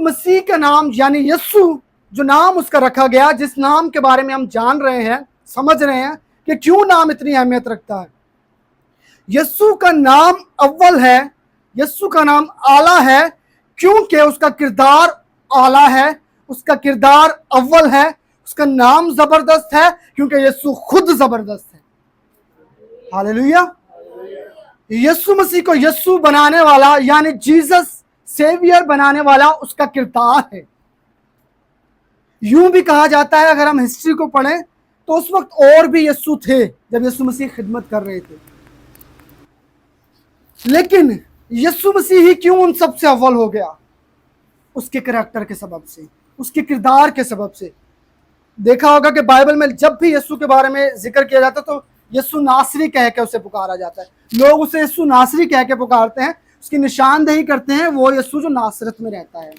مسیح کا نام یعنی یسو جو نام اس کا رکھا گیا، جس نام کے بارے میں ہم جان رہے ہیں، سمجھ رہے ہیں کہ کیوں نام اتنی اہمیت رکھتا ہے۔ یسو کا نام اول ہے، یسو کا نام اعلیٰ ہے، کیونکہ اس کا کردار اعلیٰ ہے، اس کا کردار اول ہے۔ اس کا نام زبردست ہے کیونکہ یسو خود زبردست ہے۔ ہاللیلویہ۔ یسو مسیح کو یسو بنانے والا یعنی جیزس سیویئر بنانے والا اس کا کردار ہے۔ یوں بھی کہا جاتا ہے، اگر ہم ہسٹری کو پڑھیں تو اس وقت اور بھی یسو تھے جب یسو مسیح خدمت کر رہے تھے، لیکن یسو مسیح ہی کیوں ان سب سے اول ہو گیا؟ اس کے کریکٹر کے سبب سے، اس کے کردار کے سبب سے۔ دیکھا ہوگا کہ بائبل میں جب بھی یسو کے بارے میں ذکر کیا جاتا ہے تو یسوع ناصری کہہ کے اسے پکارا جاتا ہے۔ لوگ اسے یسوع ناصری کہہ کے پکارتے ہیں، اس کی نشاندہی کرتے ہیں، وہ یسوع جو ناصرت میں رہتا ہے۔